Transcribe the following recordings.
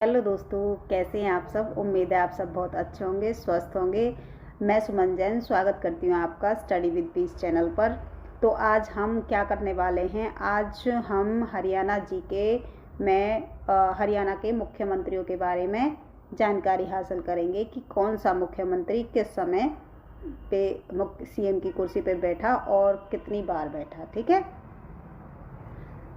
Hello दोस्तों, कैसे हैं आप सब। उम्मीद है आप सब बहुत अच्छे होंगे, स्वस्थ होंगे। मैं सुमन जैन स्वागत करती हूँ आपका स्टडी विद पीस चैनल पर। तो आज हम क्या करने वाले हैं, आज हम हरियाणा जीके में हरियाणा के मुख्यमंत्रियों के बारे में जानकारी हासिल करेंगे कि कौन सा मुख्यमंत्री किस समय पे सीएम की कुर्सी पे बैठा और कितनी बार बैठा। ठीक है,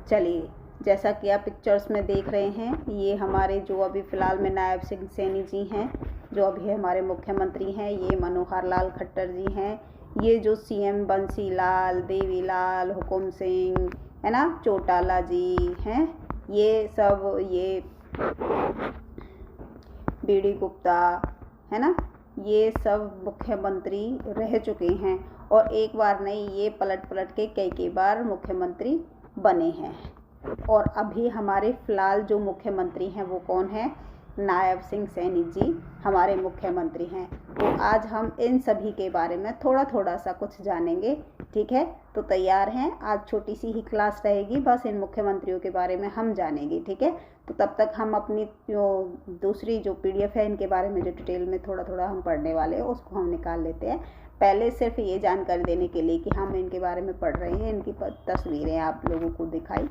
चलिए। जैसा कि आप पिक्चर्स में देख रहे हैं, ये हमारे जो अभी फ़िलहाल में नायब सिंह सैनी जी हैं, जो अभी हमारे मुख्यमंत्री हैं। ये मनोहर लाल खट्टर जी हैं। ये जो सीएम बंसी लाल, देवीलाल, हुकुम सिंह है ना, चौटाला जी हैं। ये सब, ये बीडी गुप्ता है ना, ये सब मुख्यमंत्री रह चुके हैं। और एक बार नहीं, ये पलट पलट के कई बार मुख्यमंत्री बने हैं। और अभी हमारे फ़िलहाल जो मुख्यमंत्री हैं वो कौन है, नायब सिंह सैनी जी हमारे मुख्यमंत्री हैं। तो आज हम इन सभी के बारे में थोड़ा थोड़ा सा कुछ जानेंगे। ठीक है, तो तैयार हैं। आज छोटी सी ही क्लास रहेगी, बस इन मुख्यमंत्रियों के बारे में हम जानेंगे। ठीक है, तो तब तक हम अपनी जो दूसरी जो पीडीएफ है, इनके बारे में जो डिटेल में थोड़ा थोड़ा हम पढ़ने वाले हैं, उसको हम निकाल लेते हैं। पहले सिर्फ ये जानकारी देने के लिए कि हम इनके बारे में पढ़ रहे हैं, इनकी तस्वीरें आप लोगों को दिखाई।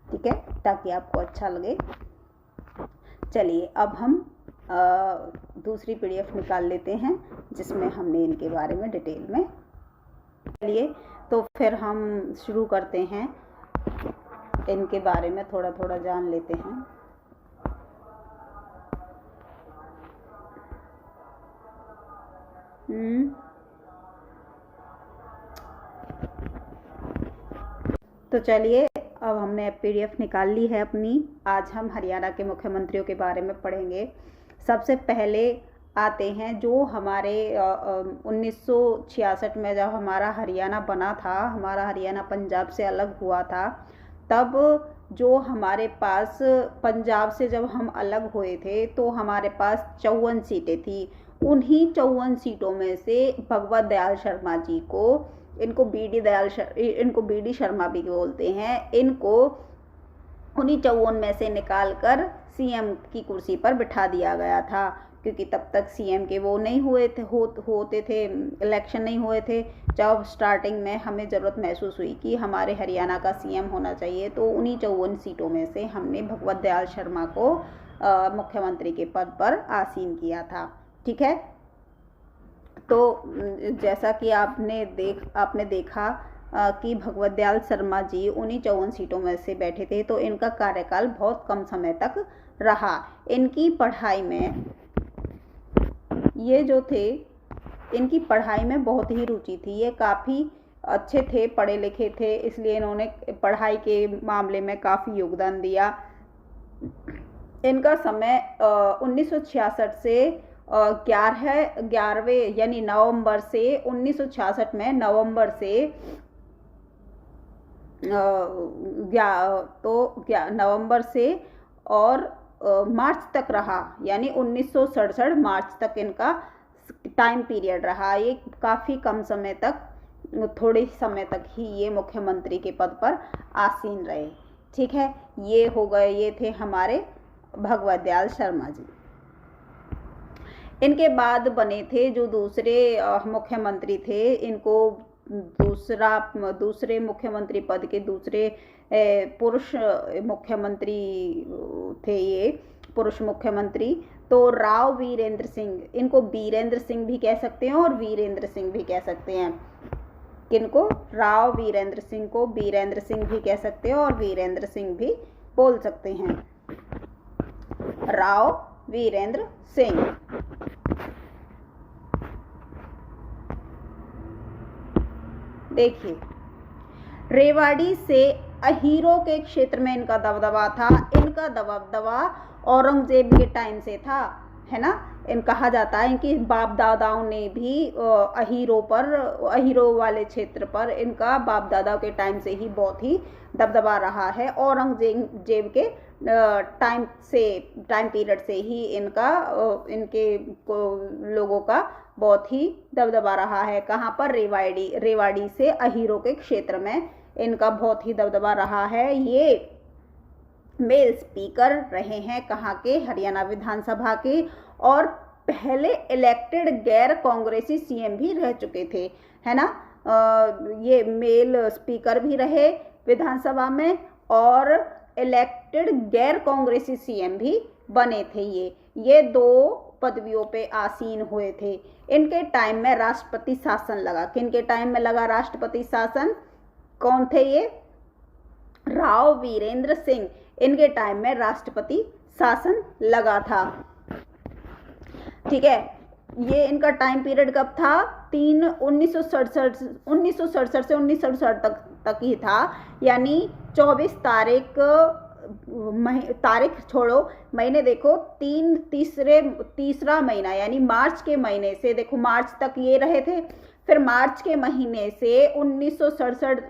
ठीक है, ताकि आपको अच्छा लगे। चलिए, अब हम दूसरी पीडीएफ निकाल लेते हैं जिसमें हमने इनके बारे में डिटेल में। चलिए, तो फिर हम शुरू करते हैं, इनके बारे में थोड़ा थोड़ा जान लेते हैं। तो चलिए, अब हमने पीडीएफ निकाल ली है अपनी। आज हम हरियाणा के मुख्यमंत्रियों के बारे में पढ़ेंगे। सबसे पहले आते हैं जो हमारे 1966 में जब हमारा हरियाणा बना था, हमारा हरियाणा पंजाब से अलग हुआ था, तब जो हमारे पास पंजाब से जब हम अलग हुए थे तो हमारे पास 54 सीटें थी। उन्हीं 54 सीटों में से भगवत दयाल शर्मा जी को, इनको बी डी शर्मा भी बोलते हैं, इनको उन्हीं 54 में से निकाल कर सीएम की कुर्सी पर बिठा दिया गया था। क्योंकि तब तक सीएम के वो नहीं हुए थे, होते थे, इलेक्शन नहीं हुए थे। जब स्टार्टिंग में हमें ज़रूरत महसूस हुई कि हमारे हरियाणा का सीएम होना चाहिए, तो उन्हीं 54 सीटों में से हमने भगवत दयाल शर्मा को मुख्यमंत्री के पद पर आसीन किया था। ठीक है, तो जैसा कि आपने देखा कि भगवत दयाल शर्मा जी उन्हीं 54 सीटों में से बैठे थे, तो इनका कार्यकाल बहुत कम समय तक रहा। इनकी पढ़ाई में, ये जो थे, इनकी पढ़ाई में बहुत ही रुचि थी। ये काफ़ी अच्छे थे, पढ़े लिखे थे, इसलिए इन्होंने पढ़ाई के मामले में काफ़ी योगदान दिया। इनका समय 1966 से 11वें यानी नवंबर से 1966 में नवंबर से नवंबर से और मार्च तक रहा, यानी 1967 मार्च तक इनका टाइम पीरियड रहा। ये काफ़ी कम समय तक, थोड़े समय तक ही ये मुख्यमंत्री के पद पर आसीन रहे। ठीक है, ये हो गए, ये थे हमारे भगवत दयाल शर्मा जी। इनके बाद बने थे जो दूसरे मुख्यमंत्री थे, इनको दूसरे मुख्यमंत्री पद के दूसरे पुरुष मुख्यमंत्री थे, ये पुरुष मुख्यमंत्री। तो राव वीरेंद्र सिंह, इनको बीरेंद्र सिंह भी कह सकते हैं और वीरेंद्र सिंह भी कह सकते हैं। किनको? राव वीरेंद्र सिंह को बीरेंद्र सिंह भी कह सकते हैं और वीरेंद्र सिंह भी बोल सकते हैं। राव वीरेंद्र सिंह। देखिए, रेवाड़ी से अहीरों के क्षेत्र में इनका दबदबा था। इनका दबदबा औरंगजेब के टाइम से था, है ना। कहा जाता है कि बाप दादाओं ने भी अहीरों वाले क्षेत्र पर इनका बाप दादाओं के टाइम से ही बहुत ही दबदबा रहा है। औरंगजेब के टाइम पीरियड से ही इनके लोगों का बहुत ही दबदबा रहा है। कहाँ पर? रेवाड़ी से अहीरों के क्षेत्र में इनका बहुत ही दबदबा रहा है। ये मेल स्पीकर रहे हैं, कहाँ के, हरियाणा विधानसभा के, और पहले इलेक्टेड गैर कांग्रेसी सीएम भी रह चुके थे, है ना। ये मेल स्पीकर भी रहे विधानसभा में और इलेक्टेड गैर कांग्रेसी सीएम भी बने थे। ये दो पदवियों पे आसीन हुए थे। इनके टाइम में राष्ट्रपति शासन लगा। किनके टाइम में लगा राष्ट्रपति शासन? कौन थे ये? राव वीरेंद्र सिंह। इनके टाइम में राष्ट्रपति शासन लगा था। ठीक है, ये इनका टाइम पीरियड कब था? 1967 से 1967 तक ही था। यानी 24 तारीख छोड़ो, महीने देखो, तीसरा महीना यानी मार्च के महीने से, देखो मार्च तक ये रहे थे। फिर मार्च के महीने से 1967,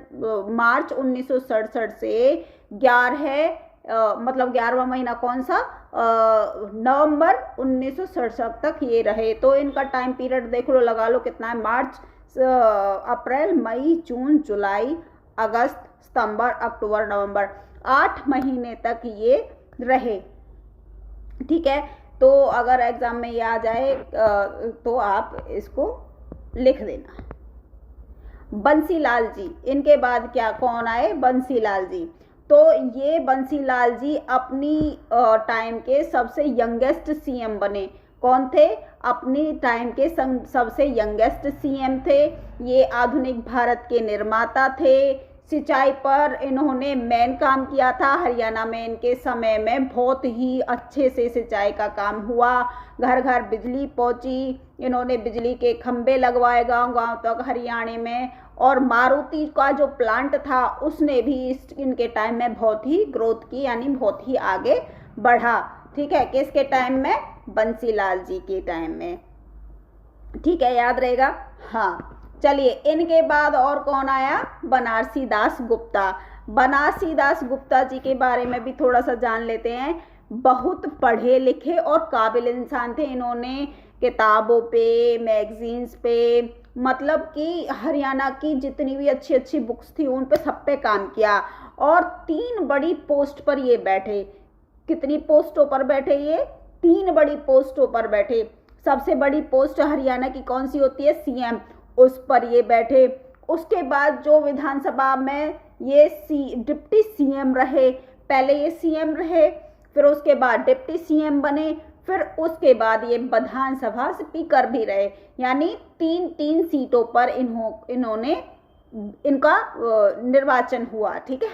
मार्च 1967 से 11वां महीना कौन सा? नवंबर 1967 तक ये रहे। तो इनका टाइम पीरियड देख लो, लगा लो कितना है। मार्च, अप्रैल, मई, जून, जुलाई, अगस्त, सितंबर, अक्टूबर, नवंबर, 8 महीने तक ये रहे। ठीक है, तो अगर एग्जाम में ये आ जाए तो आप इसको लिख देना। बंसीलाल जी, इनके बाद क्या कौन आए? बंसीलाल जी। तो ये बंसीलाल जी अपनी टाइम के सबसे यंगेस्ट सीएम बने। कौन थे? अपनी टाइम के सबसे यंगेस्ट सीएम थे। ये आधुनिक भारत के निर्माता थे। सिंचाई पर इन्होंने मेन काम किया था। हरियाणा में इनके समय में बहुत ही अच्छे से सिंचाई का काम हुआ। घर घर बिजली पहुंची। इन्होंने बिजली के खंभे लगवाए गांव गांव तक हरियाणा में। और मारुति का जो प्लांट था उसने भी इनके टाइम में बहुत ही ग्रोथ की, यानी बहुत ही आगे बढ़ा। ठीक है, किसके टाइम में? बंसीलाल जी के टाइम में। ठीक है, याद रहेगा। हाँ, चलिए, इनके बाद और कौन आया? बनारसी दास गुप्ता। बनारसी दास गुप्ता जी के बारे में भी थोड़ा सा जान लेते हैं। बहुत पढ़े लिखे और काबिल इंसान थे। इन्होंने किताबों पे, मैगजीन्स पे, मतलब कि हरियाणा की जितनी भी अच्छी अच्छी बुक्स थी उन पे सब पे काम किया। और 3 बड़ी पोस्ट पर ये बैठे। कितनी पोस्टों पर बैठे ये? 3 बड़ी पोस्टों पर बैठे। सबसे बड़ी पोस्ट हरियाणा की कौन सी होती है? सीएम, उस पर ये बैठे। उसके बाद जो विधानसभा में ये डिप्टी सीएम रहे। पहले ये सीएम रहे, फिर उसके बाद डिप्टी सीएम बने, फिर उसके बाद ये विधानसभा स्पीकर भी रहे। यानी 3 सीटों पर इन्होंने इनका निर्वाचन हुआ। ठीक है,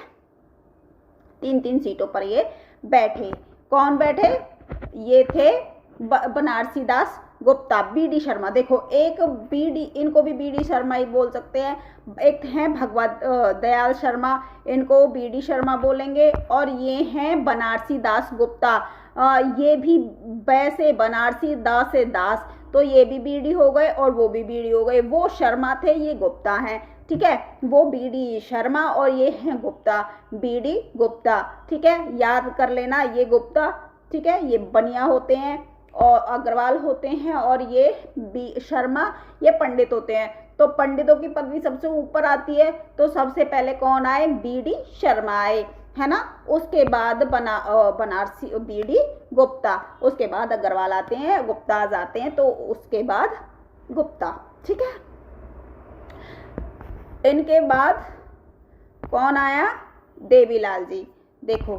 3 सीटों पर ये बैठे। कौन बैठे? ये थे बनारसी दास गुप्ता। बीडी शर्मा, देखो एक बीडी, इनको भी बीडी शर्मा ही बोल सकते हैं। एक हैं भगवत दयाल शर्मा, इनको बीडी शर्मा बोलेंगे। और ये हैं बनारसी दास गुप्ता। ये भी वैसे बनारसी दास से दास, तो ये भी बीडी हो गए और वो भी बीडी हो गए। वो शर्मा थे, ये गुप्ता हैं। ठीक है, वो बीडी शर्मा और ये हैं गुप्ता, बीडी गुप्ता। ठीक है, याद कर लेना, ये गुप्ता, ठीक है, ये बनिया होते हैं और अग्रवाल होते हैं, और ये शर्मा ये पंडित होते हैं। तो पंडितों की पदवी सबसे ऊपर आती है। तो सबसे पहले कौन आए? बीडी शर्मा आए, है ना। उसके बाद बनारसी बीडी गुप्ता, उसके बाद अग्रवाल आते हैं, गुप्ताज आते हैं, तो उसके बाद गुप्ता। ठीक है, इनके बाद कौन आया? देवीलाल जी। देखो,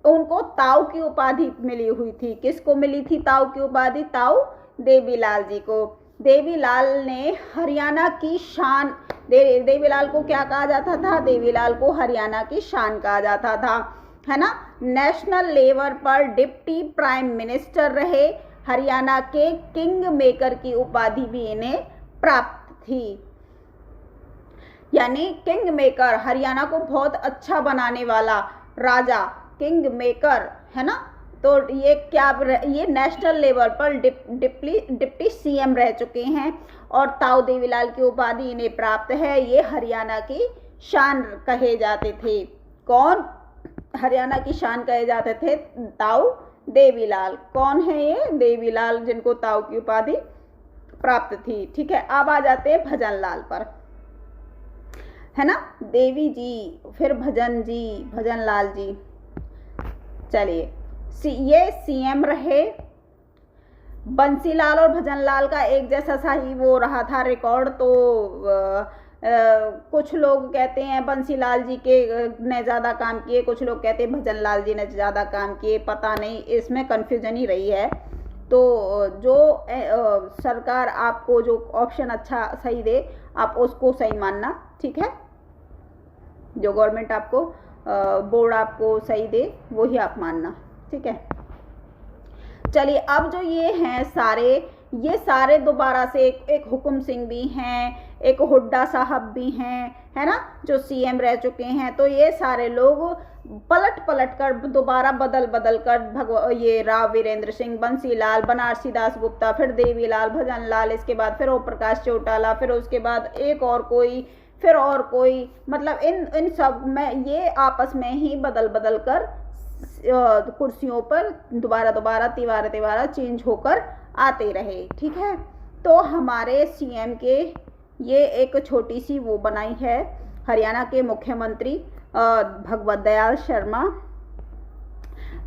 उनको ताऊ की उपाधि मिली हुई थी। किसको मिली थी ताऊ की उपाधि? ताऊ देवीलाल जी को। देवीलाल ने हरियाणा की शान, देवीलाल को क्या कहा जाता था? देवीलाल को हरियाणा की शान कहा जाता था, है ना। नेशनल लेवल पर डिप्टी प्राइम मिनिस्टर रहे। हरियाणा के किंग मेकर की उपाधि भी इन्हें प्राप्त थी। यानी किंग मेकर, हरियाणा को बहुत अच्छा बनाने वाला राजा, किंग मेकर, है ना। तो ये क्या, ये नेशनल लेवल पर डिप्टी सीएम रह चुके हैं और ताऊ देवीलाल की उपाधि इन्हें प्राप्त है। ये हरियाणा की शान कहे जाते थे। कौन हरियाणा की शान कहे जाते थे? ताऊ देवीलाल। कौन है ये? देवीलाल, जिनको ताऊ की उपाधि प्राप्त थी। ठीक है, अब आ जाते हैं भजन लाल पर, है ना। देवी जी, फिर भजन जी, भजन लाल जी। चलिए, ये सीएम रहे। बंसीलाल और भजनलाल का एक जैसा सा ही वो रहा था रिकॉर्ड। तो कुछ लोग कहते हैं बंसीलाल जी के ने ज़्यादा काम किए, कुछ लोग कहते हैं भजनलाल जी ने ज़्यादा काम किए, पता नहीं, इसमें कन्फ्यूजन ही रही है। तो जो सरकार आपको जो ऑप्शन अच्छा सही दे आप उसको सही मानना, ठीक है। जो गवर्नमेंट आपको बोर्ड आपको सही दे वही आप मानना, ठीक है। चलिए, अब जो ये हैं ये सारे दोबारा से एक हुकुम सिंह भी हैं, एक हुड्डा साहब भी हैं, है ना, जो सीएम रह चुके हैं। तो ये सारे लोग पलट कर दोबारा बदल कर ये राव वीरेंद्र सिंह, बंसीलाल, बनारसी दास गुप्ता, फिर देवीलाल, भजनलाल, इसके बाद फिर ओम प्रकाश चौटाला, फिर उसके बाद एक और कोई, फिर और कोई, मतलब इन सब में ये आपस में ही बदल कर कुर्सियों पर दोबारा तिवारा चेंज होकर आते रहे, ठीक है। तो हमारे सीएम के ये एक छोटी सी वो बनाई है, हरियाणा के मुख्यमंत्री भगवत दयाल शर्मा,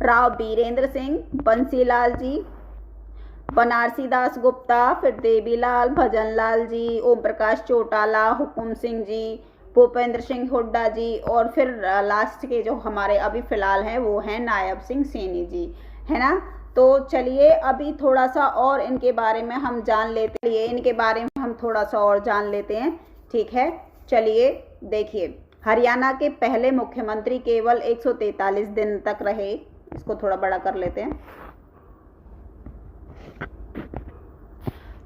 राव बीरेंद्र सिंह, बंसीलाल जी, बनारसी दास गुप्ता, फिर देवीलाल, भजनलाल जी, ओम प्रकाश चौटाला, हुकुम सिंह जी, भूपेंद्र सिंह हुड्डा जी, और फिर लास्ट के जो हमारे अभी फिलहाल हैं वो हैं नायब सिंह सैनी जी, है ना। तो चलिए, अभी थोड़ा सा और इनके बारे में हम जान लेते हैं, इनके बारे में हम थोड़ा सा और जान लेते हैं, ठीक है। चलिए देखिए, हरियाणा के पहले मुख्यमंत्री केवल 143 दिन तक रहे। इसको थोड़ा बड़ा कर लेते हैं।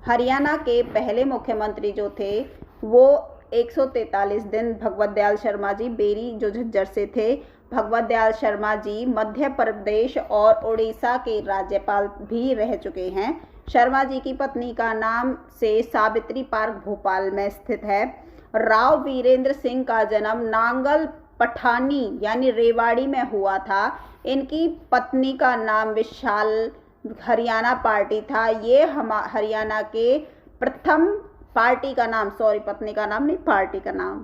हरियाणा के पहले मुख्यमंत्री जो थे वो 143 दिन भगवत दयाल शर्मा जी बेरी जो झज्जर से थे। भगवत दयाल शर्मा जी मध्य प्रदेश और उड़ीसा के राज्यपाल भी रह चुके हैं। शर्मा जी की पत्नी का नाम से सावित्री पार्क भोपाल में स्थित है। राव वीरेंद्र सिंह का जन्म नांगल पठानी यानी रेवाड़ी में हुआ था। इनकी पत्नी का नाम विशाल हरियाणा पार्टी था। ये हरियाणा के प्रथम पार्टी का नाम, सॉरी पत्नी का नाम नहीं, पार्टी का नाम,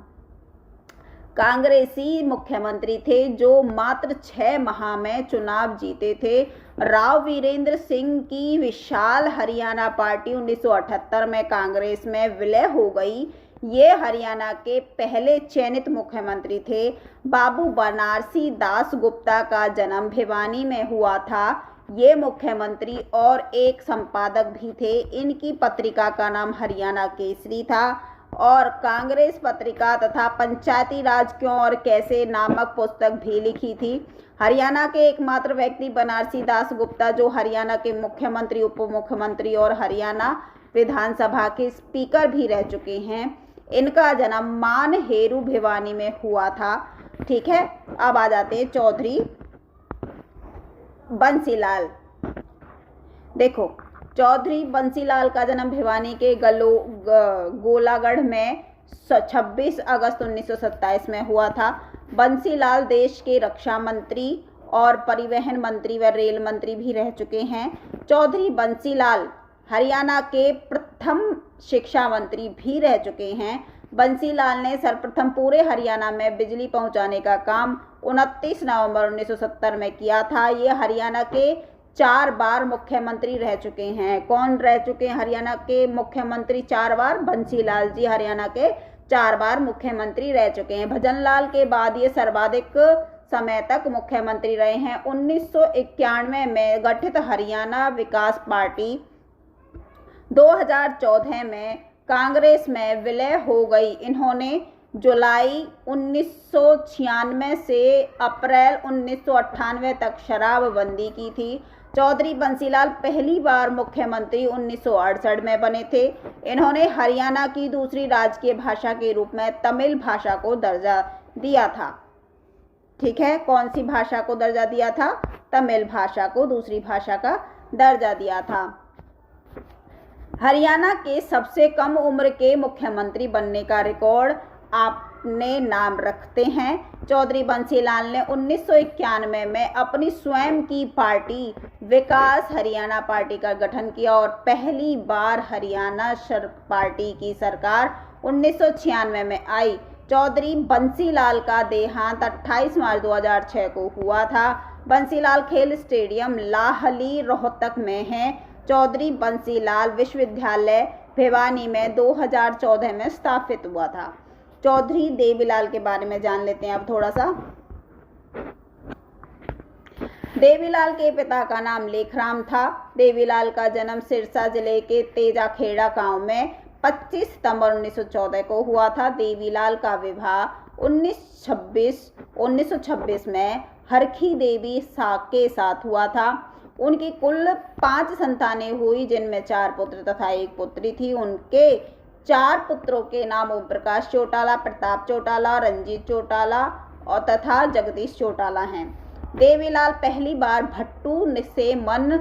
कांग्रेसी मुख्यमंत्री थे जो मात्र 6 माह में चुनाव जीते थे। राव वीरेंद्र सिंह की विशाल हरियाणा पार्टी 1978 में कांग्रेस में विलय हो गई। ये हरियाणा के पहले चयनित मुख्यमंत्री थे। बाबू बनारसी दास गुप्ता का जन्म भिवानी में हुआ था। ये मुख्यमंत्री और एक संपादक भी थे। इनकी पत्रिका का नाम हरियाणा केसरी था और कांग्रेस पत्रिका तथा पंचायती राज क्यों और कैसे नामक पुस्तक भी लिखी थी। हरियाणा के एकमात्र व्यक्ति बनारसी दास गुप्ता जो हरियाणा के मुख्यमंत्री, उप मुख्यमंत्री और हरियाणा विधानसभा के स्पीकर भी रह चुके हैं। इनका जन्म मानहेरू भिवानी में हुआ था, ठीक है। अब आ जाते हैं चौधरी बंसीलाल। देखो, चौधरी बंसीलाल का जन्म भिवानी के गोलागढ़ में 26 अगस्त 1927 में हुआ था। बंसीलाल देश के रक्षा मंत्री और परिवहन मंत्री व रेल मंत्री भी रह चुके हैं। चौधरी बंसीलाल हरियाणा के प्रथम शिक्षा मंत्री भी रह चुके हैं। बंसीलाल ने सर्वप्रथम पूरे हरियाणा में बिजली पहुंचाने का काम 29 नवंबर 1970 में किया था। ये हरियाणा के 4 बार मुख्यमंत्री रह चुके हैं। कौन रह चुके हैं हरियाणा के मुख्यमंत्री 4 बार? बंसीलाल जी हरियाणा के 4 बार मुख्यमंत्री रह चुके हैं। भजनलाल के बाद ये सर्वाधिक समय तक मुख्यमंत्री रहे हैं। 1991 में गठित हरियाणा विकास पार्टी 2014 में कांग्रेस में विलय हो गई। इन्होंने जुलाई 1996 से अप्रैल 1998 तक शराबबंदी की थी। चौधरी बंसीलाल पहली बार मुख्यमंत्री 1968 में बने थे। इन्होंने हरियाणा की दूसरी राजकीय भाषा के रूप में तमिल भाषा को दर्जा दिया था, ठीक है। कौन सी भाषा को दर्जा दिया था? तमिल भाषा को दूसरी भाषा का दर्जा दिया था। हरियाणा के सबसे कम उम्र के मुख्यमंत्री बनने का रिकॉर्ड आपने नाम रखते हैं। चौधरी बंसीलाल ने 1991 में अपनी स्वयं की पार्टी विकास हरियाणा पार्टी का गठन किया और पहली बार हरियाणा पार्टी की सरकार 1996 में आई। चौधरी बंसीलाल का देहांत 28 मार्च 2006 को हुआ था। बंसीलाल खेल स्टेडियम लाहली रोहतक में है। चौधरी बंसीलाल विश्वविद्यालय भिवानी में 2014 में स्थापित हुआ था। चौधरी देवीलाल के बारे में जान लेते हैं अब थोड़ा सा। देवीलाल के पिता का नाम लेखराम था। देवीलाल का जन्म सिरसा जिले के तेजाखेड़ा गांव में 25 सितंबर 1914 को हुआ था। देवीलाल का विवाह 1926 में हरखी देवी के साथ हुआ था। उनकी कुल 5 संतानें हुई, जिनमें 4 पुत्र तथा 1 पुत्री थी। उनके 4 पुत्रों के नाम ओम प्रकाश चौटाला, प्रताप चौटाला, रंजीत चौटाला और तथा जगदीश चौटाला हैं। देवीलाल पहली बार भट्टू से मन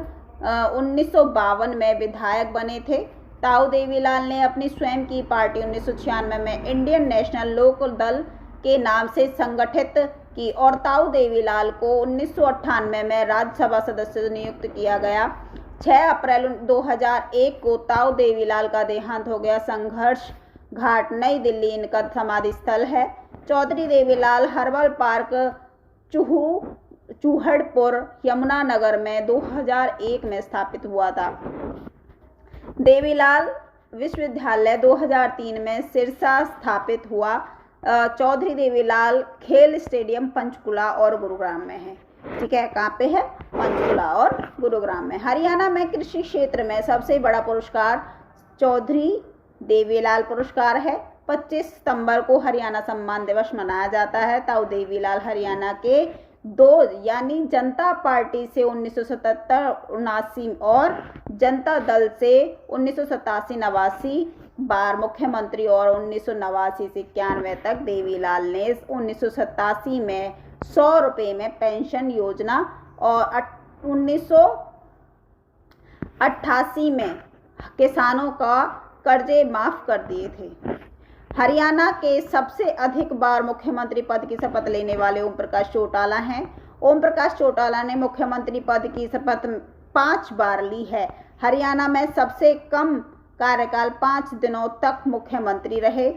1952 में विधायक बने थे। ताऊ देवीलाल ने अपनी स्वयं की पार्टी 1996 में इंडियन नेशनल लोक दल के नाम से संगठित की और ताऊ देवीलाल को 1998 में राज्यसभा सदस्य नियुक्त किया गया। 6 अप्रैल 2001 को ताऊ देवीलाल का देहांत हो गया। संघर्ष घाट नई दिल्ली इनका समाधि स्थल है। चौधरी देवीलाल हर्बल पार्क चूहड़पुर यमुनानगर में 2001 में स्थापित हुआ था। देवीलाल विश्वविद्यालय 2003 में सिरसा स्थापित हुआ। चौधरी देवीलाल खेल स्टेडियम पंचकुला और गुरुग्राम में है। ठीक है, कहाँ पे है? पंचकुला और गुरुग्राम में। हरियाणा में कृषि क्षेत्र में सबसे बड़ा पुरस्कार चौधरी देवीलाल पुरस्कार है। 25 सितंबर को हरियाणा सम्मान दिवस मनाया जाता है। ताऊ देवीलाल हरियाणा के 2 यानी जनता पार्टी से 1977-79 और जनता दल से 1987-89 बार मुख्यमंत्री और 1989 से 91 तक देवीलाल ने 1987 में 100 रुपये में पेंशन योजना और 1988 में किसानों का कर्जे माफ कर दिए थे। हरियाणा के सबसे अधिक बार मुख्यमंत्री पद की शपथ लेने वाले ओम प्रकाश चौटाला हैं। ओम प्रकाश चौटाला ने मुख्यमंत्री पद की शपथ 5 बार ली है। हरियाणा में सबसे कम कार्यकाल 5 दिनों तक मुख्यमंत्री रहे।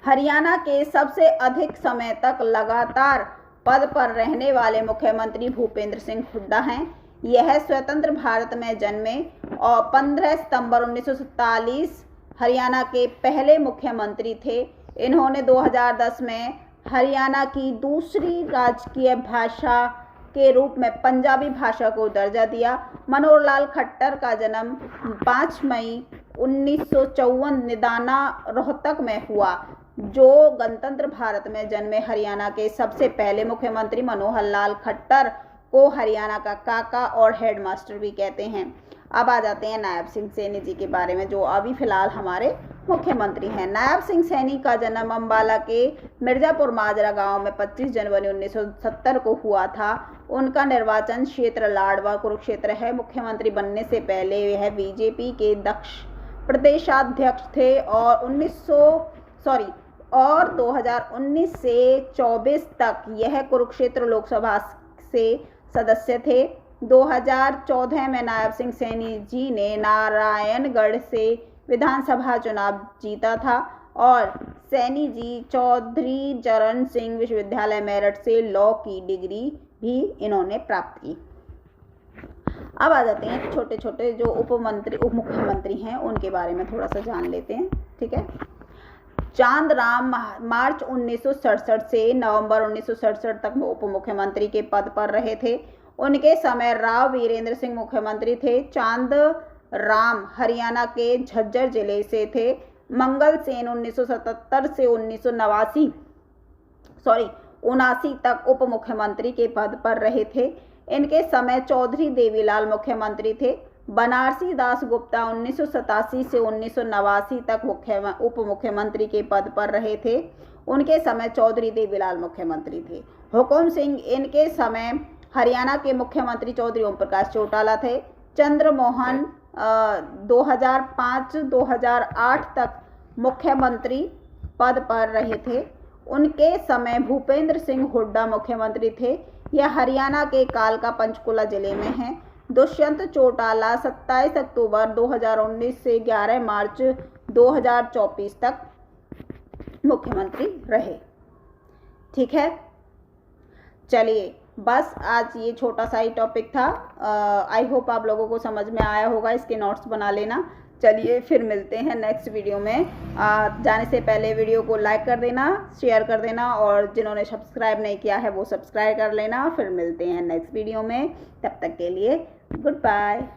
हरियाणा के सबसे अधिक समय तक लगातार पद पर रहने वाले मुख्यमंत्री भूपेंद्र सिंह हुड्डा हैं। यह स्वतंत्र भारत में जन्मे और 15 सितंबर 1947 हरियाणा के पहले मुख्यमंत्री थे। इन्होंने 2010 में हरियाणा की दूसरी राजकीय भाषा के रूप में पंजाबी भाषा को दर्जा दिया। मनोहर लाल खट्टर का जन्म 5 मई 1954 निदाना रोहतक में हुआ, जो गणतंत्र भारत में जन्मे हरियाणा के सबसे पहले मुख्यमंत्री। मनोहर लाल खट्टर को हरियाणा का काका और हेडमास्टर भी कहते हैं। अब आ जाते हैं नायब सिंह सैनी जी के बारे में, जो अभी फिलहाल हमारे मुख्यमंत्री हैं। नायब सिंह सैनी का जन्म अम्बाला के मिर्जापुर माजरा गांव में 25 जनवरी 1970 को हुआ था। उनका निर्वाचन क्षेत्र लाडवा कुरुक्षेत्र है। मुख्यमंत्री बनने से पहले यह बीजेपी के प्रदेशाध्यक्ष थे और 2019 से 24 तक यह कुरुक्षेत्र लोकसभा से सदस्य थे। 2014 में नायब सिंह सैनी जी ने नारायणगढ़ से विधानसभा चुनाव जीता था और सैनी जी चौधरी चरण सिंह विश्वविद्यालय मेरठ से लॉ की डिग्री भी इन्होंने प्राप्त की। अब आ जाते हैं छोटे छोटे जो उप मुख्यमंत्री हैं उनके बारे में थोड़ा सा जान लेते हैं। ठीक है, चांदराम मार्च 1967 से नवंबर 1967 तक उप मुख्यमंत्री के पद पर रहे थे। उनके समय राव वीरेंद्र सिंह मुख्यमंत्री थे। चांदराम हरियाणा के झज्जर जिले से थे। मंगल सेन 1977 से 1979 तक उप मुख्यमंत्री के पद पर रहे थे। इनके समय चौधरी देवीलाल मुख्यमंत्री थे। बनारसी दास गुप्ता 1987 से 1989 तक उप मुख्यमंत्री के पद पर रहे थे। उनके समय चौधरी देवीलाल मुख्यमंत्री थे। हुकुम सिंह, इनके समय हरियाणा के मुख्यमंत्री चौधरी ओम प्रकाश चौटाला थे। चंद्रमोहन 2005-2008 तक मुख्यमंत्री पद पर रहे थे। उनके समय भूपेंद्र सिंह हुड्डा मुख्यमंत्री थे। यह हरियाणा के कालका पंचकुला जिले में है। दुष्यंत चौटाला 27 अक्टूबर 2019 से 11 मार्च 2024 तक मुख्यमंत्री रहे। ठीक है, चलिए बस आज ये छोटा सा ही टॉपिक था। आई होप आप लोगों को समझ में आया होगा, इसके नोट्स बना लेना। चलिए फिर मिलते हैं नेक्स्ट वीडियो में। जाने से पहले वीडियो को लाइक कर देना, शेयर कर देना, और जिन्होंने सब्सक्राइब नहीं किया है वो सब्सक्राइब कर लेना। फिर मिलते हैं नेक्स्ट वीडियो में, तब तक के लिए गुड बाय।